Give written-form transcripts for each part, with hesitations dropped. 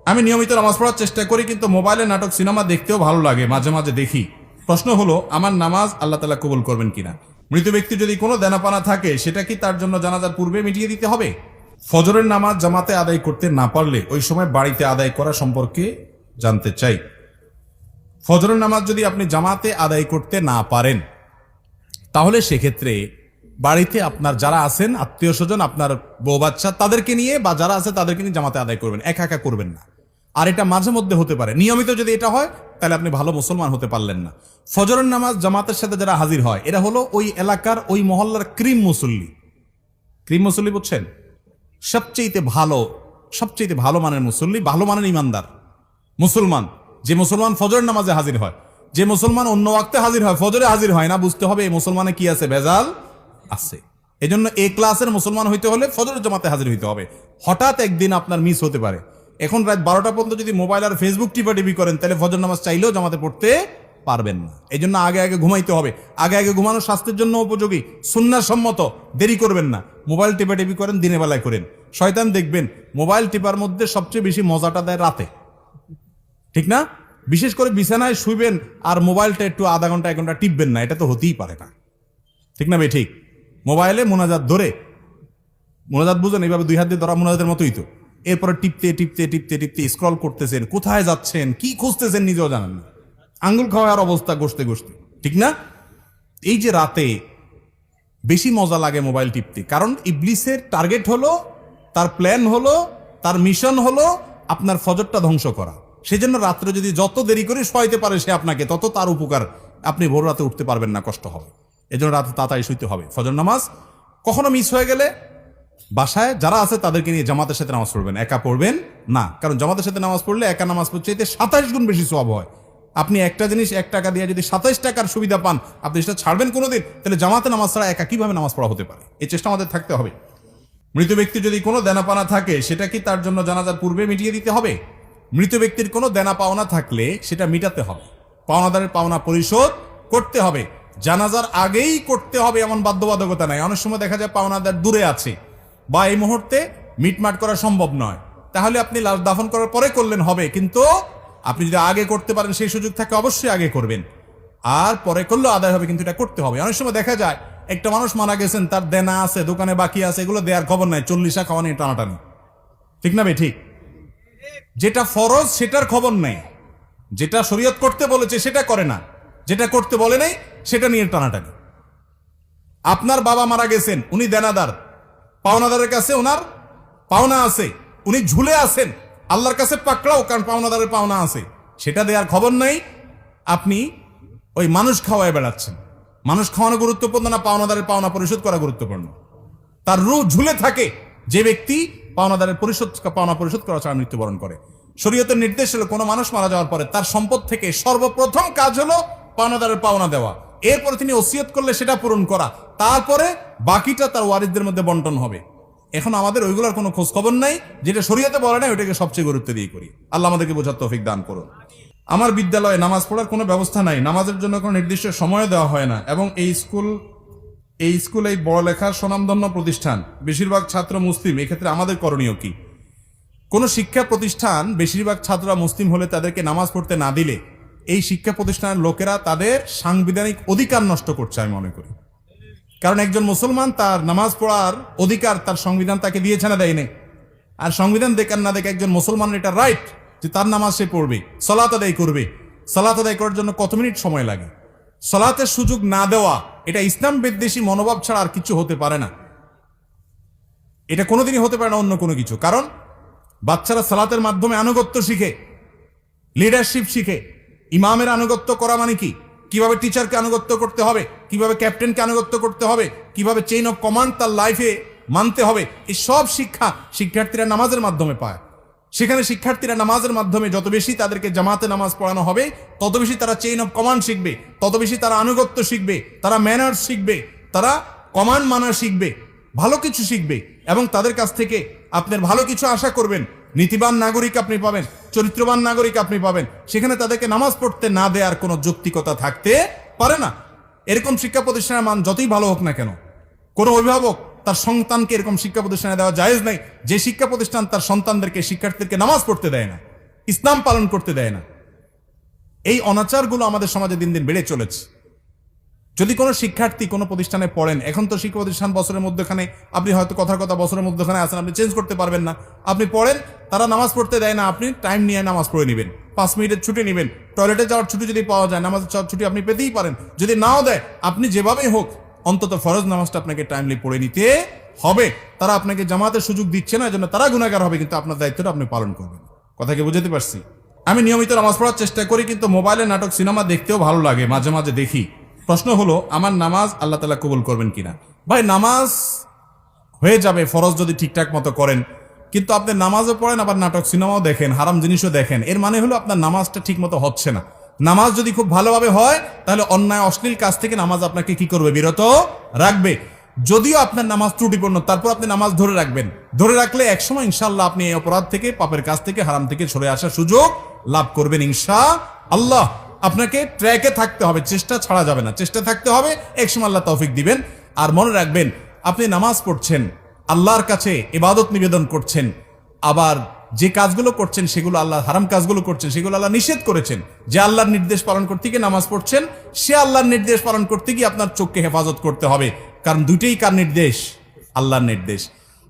আমি নিয়মিত নামাজ পড়ার চেষ্টা করি, কিন্তু মোবাইলে নাটক সিনেমা দেখতেও ভালো লাগে, মাঝে মাঝে দেখি। প্রশ্ন হলো, আমার নামাজ আল্লাহ তাআলা কবুল করবেন কিনা? মৃত ব্যক্তি যদি কোনো দেনাপানা থাকে, সেটা কি তার জন্য জানাজার পূর্বে মিটিয়ে দিতে হবে? ফজরের নামাজ জামাতে আদায় করতে না পারলে ওই সময় বাড়িতে আদায় করা সম্পর্কে জানতে চাই। ফজরের নামাজ যদি আপনি জামাতে আদায় করতে না পারেন, তাহলে সেক্ষেত্রে বাড়িতে আপনার যারা আছেন আত্মীয় স্বজন, আপনার বউ বাচ্চা, তাদেরকে নিয়ে বা যারা আছে তাদেরকে নিয়ে জামাতে আদায় করবেন, একা একা করবেন না। আর এটা মাঝে মধ্যে হতে পারে, নিয়মিত যদি এটা হয় তাহলে আপনি ভালো মুসলমান হতে পারলেন না। ফজরের নামাজ জামাতের সাথে যারা হাজির হয়, এরা হলো ওই এলাকার ওই মহল্লার ক্রিম মুসল্লি। ক্রিম মুসল্লি বুঝছেন? সবচেয়ে ভালো মানের মুসল্লি, ভালো মানের ইমানদার মুসলমান। যে মুসলমান ফজরের নামাজে হাজির হয়, যে মুসলমান অন্য ওয়াক্তে হাজির হয়, ফজরে হাজির হয় না, বুঝতে হবে এই মুসলমানে কি আছে, ভেজাল আছে। এজন্য এ ক্লাসের মুসলমান হইতে হলে ফজরের জামাতে হাজির হইতে হবে। হঠাৎ একদিন আপনার মিস হতে পারে। এখন রাত 12টা পর্যন্ত যদি মোবাইল আর ফেসবুক টিপাটিপি করেন, তাহলে ফজর নামাজ চাইলেও জামাতে পড়তে পারবেন না। এই জন্য আগে আগে ঘুমাইতে হবে। আগে ঘুমানো স্বাস্থ্যের জন্য উপযোগী, সুন্নাহ সম্মত। দেরি করবেন না। মোবাইল টিপাটিপি করেন, দিনের বেলায় করেন। শয়তান দেখবেন মোবাইল টিপার মধ্যে সবচেয়ে বেশি মজাটা দেয় রাতে, ঠিক না? বিশেষ করে বিছানায় শুইবেন আর মোবাইলটা একটু আধা ঘন্টা 1 ঘন্টা টিপবেন না, এটা তো হতেই পারে না, ঠিক না ভাই? ঠিক। মোবাইলে মোনাজাত ধরে, মোনাজাত বুঝেন, এইভাবে 2 হাত দিয়ে ধরা মোনাজাতের মতোই তো। এরপরে টিপতে স্ক্রল করতেছেন, কোথায় যাচ্ছেন, কি খুঁজতেছেন নিজেও জানেন না। আঙ্গুল খাওয়ার অবস্থা ঘষতে, ঠিক না? এই যে রাতে বেশি মজা লাগে মোবাইল টিপতে, কারণ ইবলিসের টার্গেট হলো, তার প্ল্যান হলো, তার মিশন হলো আপনার ফজরটা ধ্বংস করা। সেজন্য রাত্রে যদি যত দেরি করে শোয়াইতে পারে সে আপনাকে, তত তার উপকার। আপনি ভোর রাতে উঠতে পারবেন না, কষ্ট হবে। এজন্য রাতে তাড়াতাড়ি শুইতে হবে। ফজর নামাজ কখনো মিস হয়ে গেলে বাসায় যারা আছে তাদেরকে নিয়ে জামাতের সাথে নামাজ পড়বেন, একা পড়বেন না। কারণ জামাতের সাথে নামাজ পড়লে একা নামাজ পড়তে 27 গুণ বেশি সওয়াব হয়। আপনি একটা জিনিস 1 টাকা দিয়ে যদি 27 টাকার সুবিধা পান, আপনি সেটা ছাড়বেন কোনোদিন? তাহলে জামাতে নামাজ ছাড়া একা কিভাবে নামাজ পড়া হতে পারে? এই চেষ্টা আমাদের থাকতে হবে। মৃত ব্যক্তি যদি কোনো দেনাপানা থাকে, সেটা কি তার জন্য জানাজার পূর্বে মিটিয়ে দিতে হবে? মৃত ব্যক্তির কোনো দেনা পাওনা থাকলে সেটা মিটাতে হবে, পাওনাদারের পাওনা পরিশোধ করতে হবে। জানাজার আগেই করতে হবে এমন বাধ্যবাধকতা নাই। অনেক সময় দেখা যায় পাওনাদার দূরে আছে বা এই মুহূর্তে মিটমাট করা সম্ভব নয়, তাহলে আপনি লাশ দাফন করার পরে করলেন হবে, কিন্তু আপনি যদি আগে করতে পারেন, সেই সুযোগ থাকে, অবশ্যই আগে করবেন। আর পরে করলেও আদায় হবে, কিন্তু এটা করতে হবে। অনেক সময় দেখা যায় একটা মানুষ মারা গেছেন, তার দেনা আছে, দোকানে বাকি আছে, এগুলো দেওয়ার খবর নাই, 40 খাওয়া নিয়ে টানাটানি, ঠিক না ভাই? ঠিক। যেটা ফরজ সেটার খবর নেই, যেটা শরীয়ত করতে বলেছে সেটা করে না, যেটা করতে বলে নাই সেটা নিয়ে টানাটানি। আপনার বাবা মারা গেছেন, উনি দেনাদার, পাওনাদারের কাছে ওনার পাওনা আছে, উনি ঝুলে আছেন, আল্লাহর কাছে পাকড়াও, কারণ পাওনাদারের পাওনা আছে, সেটা দেওয়ার খবর নাই। আপনি ওই মানুষ খাওয়ায় বেড়াচ্ছেন। মানুষ খাওয়ানো গুরুত্বপূর্ণ না, পাওনাদারের পাওনা পরিশোধ করা গুরুত্বপূর্ণ? তার রূহ ঝুলে থাকে যে ব্যক্তি পাওনাদারের পাওনা পরিশোধ করা ছাড়া মৃত্যুবরণ করে। শরীয়তের নির্দেশ হলো কোনো মানুষ মারা যাওয়ার পরে তার সম্পদ থেকে সর্বপ্রথম কাজ হলো পাওনাদারের পাওনা দেওয়া। এরপরে তিনি ওসিয়ত করলে সেটা পূরণ করা, তারপরে বাকিটা তার ওয়ারিসদের মধ্যে বন্টন হবে। এখন আমাদের ওইগুলোর কোনো খোঁজ খবর নাই, যেটা শরীয়তে বলে নাই ওইটাকে সবচেয়ে গুরুত্ব দিয়ে করি। আল্লাহ আমাদেরকে বোঝার তৌফিক দান করুন। আমার বিদ্যালয়ে নামাজ পড়ার কোনো ব্যবস্থা নাই, নামাজের জন্য কোনো নির্দিষ্ট সময় দেওয়া হয় না, এবং এই স্কুল এই বড়লেখার স্বনামধন্য প্রতিষ্ঠান, বেশিরভাগ ছাত্র মুসলিম। এক্ষেত্রে আমাদের করণীয় কি? কোন শিক্ষা প্রতিষ্ঠান বেশিরভাগ ছাত্ররা মুসলিম হলে তাদেরকে নামাজ পড়তে না দিলে এই শিক্ষা প্রতিষ্ঠানের লোকেরা তাদের সাংবিধানিক অধিকার নষ্ট করছে, আমি মনে করি। কারণ একজন মুসলমান তার নামাজ পড়ার অধিকার তার সংবিধান তাকে দিয়েছে না, দেয়নি? আর সংবিধান দেখার না দেখে একজন মুসলমানের এটা রাইট যে তার নামাজ সে পড়বে, সালাত আদায় করবে। সালাত আদায় করার জন্য কত মিনিট সময় লাগে? সালাতের সুযোগ না দেওয়া, এটা ইসলাম বিদ্বেষী মনোভাব ছাড়া আর কিছু হতে পারে না। এটা কোনোদিনই হতে পারে না অন্য কোনো কিছু। কারণ বাচ্চারা সালাতের মাধ্যমে আনুগত্য শিখে, লিডারশিপ শিখে। ইমামের আনুগত্য করা মানে কি? কিভাবে টিচারকে আনুগত্য করতে হবে, কিভাবে ক্যাপ্টেনকে আনুগত্য করতে হবে, কিভাবে চেইন অফ কমান্ড তার লাইফে মানতে হবে, এই সব শিক্ষা শিক্ষার্থীরা নামাজের মাধ্যমে পায়। সেখানে শিক্ষার্থীরা নামাজের মাধ্যমে যত বেশি তাদেরকে জামাতে নামাজ পড়ানো হবে, তত বেশি তারা চেইন অফ কমান্ড শিখবে, তত বেশি তারা আনুগত্য শিখবে, তারা ম্যানার্স শিখবে, তারা কমান্ড মানা শিখবে, ভালো কিছু শিখবে। এবং তাদের কাছ থেকে আপনার ভালো কিছু আশা করবেন। নীতিবান নাগরিক আপনি পাবেন, চরিত্রবান নাগরিক আপনি পাবেন। সেখানে তাদেরকে নামাজ পড়তে না দেওয়ার কোনো যৌক্তিকতা থাকতে পারে না। এরকম শিক্ষা প্রতিষ্ঠানের মান যতই ভালো হোক না কেন, কোনো অভিভাবক তার সন্তানকে এরকম শিক্ষা প্রতিষ্ঠানে দেওয়া জায়েজ নাই যে শিক্ষা প্রতিষ্ঠান তার সন্তানদেরকে, শিক্ষার্থীদেরকে নামাজ পড়তে দেয় না। ইসলাম পালন করতে দেয় না। এই অনাচারগুলো আমাদের সমাজে দিন দিন বেড়ে চলেছে। যদি কোনো শিক্ষার্থী কোনো প্রতিষ্ঠানে পড়েন, এখন তো শিক্ষা প্রতিষ্ঠান বছরের মধ্যখানে, আপনি হয়তো কথার কথা বছরের মধ্যখানে আছেন, আপনি চেঞ্জ করতে পারবেন না, আপনি পড়েন, তারা নামাজ পড়তে দেয় না, আপনি টাইম নিয়ে নামাজ পড়ে নেবেন, 5 মিনিটের ছুটি নেবেন, টয়লেটে যাওয়ার ছুটি যদি পাওয়া যায়, নামাজের ছুটি আপনি পেতেই পারেন, যদি নাও দেয় আপনি যেভাবেই হোক অন্তত ফরজ নামাজটা আপনাকে টাইমলি পড়ে নিতে হবে। তারা আপনাকে জামাতের সুযোগ দিচ্ছে না, এজন্য তারা গুনাহগার হবে, কিন্তু আপনার দায়িত্বটা আপনি পালন করবেন। কথা কি বুঝতে পারছি? আমি নিয়মিত নামাজ পড়ার চেষ্টা করি, কিন্তু মোবাইলে নাটক সিনেমা দেখতেও ভালো লাগে, মাঝে মাঝে দেখি। প্রশ্ন হলো, আমার নামাজ আল্লাহ তাআলা কবুল করবেন কিনা? ভাই, নামাজ হয়ে যাবে ফরজ যদি ঠিকঠাক মতো করেন, কিন্তু আপনি নামাজও পড়েন আবার নাটক সিনেমাও দেখেন, হারাম জিনিসও দেখেন, এর মানে হলো আপনার নামাজটা ঠিক মতো হচ্ছে না। নামাজ যদি খুব ভালোভাবে হয় তাহলে অন্যায় অশ্লীল কাজ থেকে নামাজ আপনাকে কি করবে? বিরত রাখবে। যদিও আপনার নামাজ ত্রুটিপূর্ণ, তারপর আপনি নামাজ ধরে রাখবেন। ধরে রাখলে একসময় ইনশাআল্লাহ আপনি এই অপরাধ থেকে, পাপের কাজ থেকে, হারাম থেকে সরে আসার সুযোগ লাভ করবেন ইনশাআল্লাহ। আপনাকে ট্র্যাকে থাকতে হবে, চেষ্টা ছাড়া যাবে না, চেষ্টা থাকতে হবে, একসময় আল্লাহ তৌফিক দিবেন। আর মনে রাখবেন, আপনি নামাজ পড়ছেন, আল্লাহর কাছে ইবাদত নিবেদন করছেন, আবার যে কাজগুলো করছেন সেগুলো আল্লাহ, হারাম কাজগুলো করছেন সেগুলো আল্লাহ নিষেধ করেছেন। যে আল্লাহর নির্দেশ পালন করতে গিয়ে নামাজ পড়ছেন, সে আল্লাহর নির্দেশ পালন করতে গিয়ে আপনার চোখকে হেফাজত করতে হবে, কারণ দুইটাই কার নির্দেশ? আল্লাহর নির্দেশ।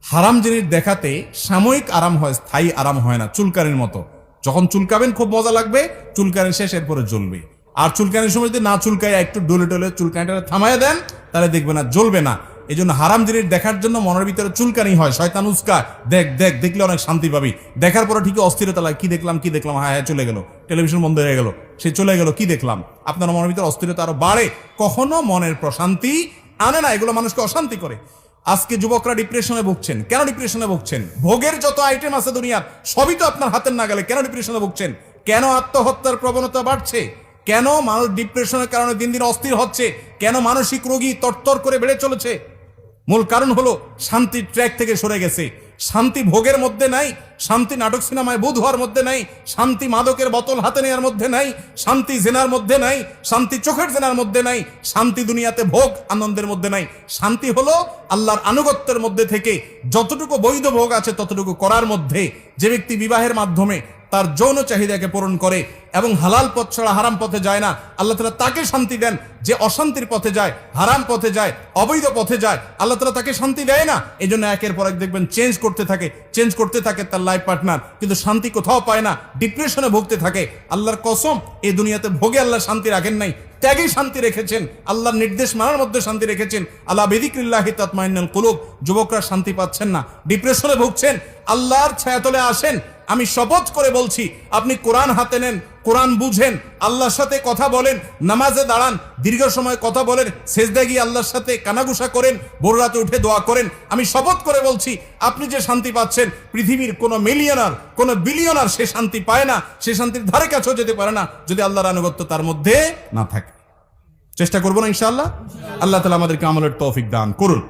হারাম জিনিস দেখাতে সাময়িক আরাম হয়, স্থায়ী আরাম হয় না। চুলকানির মতো, যখন চুলকাবেন খুব মজা লাগবে, চুলকানি শেষ, এরপরে জ্বলবে। আর চুলকানির সময় যদি না চুলকায়, একটু ডলে ডলে চুলকানিটা থামায় দেন, তাহলে দেখবে না, জ্বলবে না। এই জন্য হারাম জিনিস দেখার জন্য মনের ভিতরে চুলকানি হয়, শয়তান উস্কায়, দেখ দেখ, দেখলে অনেক শান্তি পাবি, দেখার পরে ঠিকই অস্থিরতা লাগে, কি দেখলাম, হ্যাঁ হ্যাঁ চলে গেল, টেলিভিশন বন্ধ হয়ে গেল, সে চলে গেল, কি দেখলাম। আপনার মনের ভিতরে অস্থিরতা আরো বাড়ে, কখনো মনের প্রশান্তি আনে না, এগুলো মানুষকে অশান্তি করে। আজকে যুবকরা ডিপ্রেশনে ভুগছেন। কেন ডিপ্রেশনে ভুগছেন? ভোগের যত আইটেম আছে দুনিয়ার, সবই তো আপনার হাতের নাগালে। কেন ডিপ্রেশনে ভুগছেন? কেন আত্মহত্যার প্রবণতা বাড়ছে? কেন মানুষ ডিপ্রেশনের কারণে দিন দিন অস্থির হচ্ছে? কেন মানসিক রোগী তরতর করে বেড়ে চলেছে? মূল কারণ হলো শান্তির ট্র্যাক থেকে সরে গেছে। শান্তি ভোগের মধ্যে নাই, শান্তি নাটক সিনেমায় বুধ হওয়ার মধ্যে নাই, শান্তি মাদকের বোতল হাতে নেওয়ার মধ্যে নাই, শান্তি জেনার মধ্যে নাই, শান্তি চোখের জেনার মধ্যে নাই, শান্তি দুনিয়াতে ভোগ আনন্দের মধ্যে নাই। শান্তি হলো আল্লাহর আনুগত্যের মধ্যে থেকে যতটুকু বৈধ ভোগ আছে ততটুকু করার মধ্যে। যে ব্যক্তি বিবাহের মাধ্যমে তার যৌন চাহিদাকে পূরণ করে এবং হালাল পথ ছাড়া হারাম পথে যায় না, আল্লাহ তাআলা তাকে শান্তি দেন। যে অশান্তির পথে যায়, হারাম পথে যায়, অবৈধ পথে যায়, আল্লাহ তাআলা তাকে শান্তি দেয় না। এই জন্য একের পর এক দেখবেন চেঞ্জ করতে থাকে তার লাইফ পার্টনার, কিন্তু শান্তি কোথাও পায় না, ডিপ্রেশনে ভুগতে থাকে। আল্লাহর কসম, এই দুনিয়াতে ভোগে আল্লাহ শান্তি রাখেন নাই, ত্যাগে শান্তি রেখেছেন, আল্লাহর নির্দেশ মানার মধ্যে শান্তি রেখেছেন। আলা বিযিকরিল্লাহি তাতমাইন্নুল কুলুব। যুবকরা শান্তি পাচ্ছেন না, ডিপ্রেশনে ভুগছেন, আল্লাহর ছায়াতলে আসেন। আমি শপথ করে বলছি, আপনি কোরআন হাতে নেন, কোরআন বুঝেন, আল্লাহর সাথে কথা বলেন, নামাজে দাঁড়ান, দীর্ঘ সময় কথা বলেন, সেজদায় গিয়ে আল্লাহর সাথে কানাঘুষা করেন, ভোর রাতে উঠে দোয়া করেন। আমি শপথ করে বলছি, আপনি যে শান্তি পাচ্ছেন, পৃথিবীর কোনো মিলিয়নার, কোনো বিলিয়নার সে শান্তি পায় না, সে শান্তির ধারে কাছেও যেতে পারে না যদি আল্লাহর আনুগত্য তার মধ্যে না থাকে। চেষ্টা করবো না ইনশাআল্লাহ? আল্লাহ তাআলা আমাদেরকে আমলের তৌফিক দান করুন।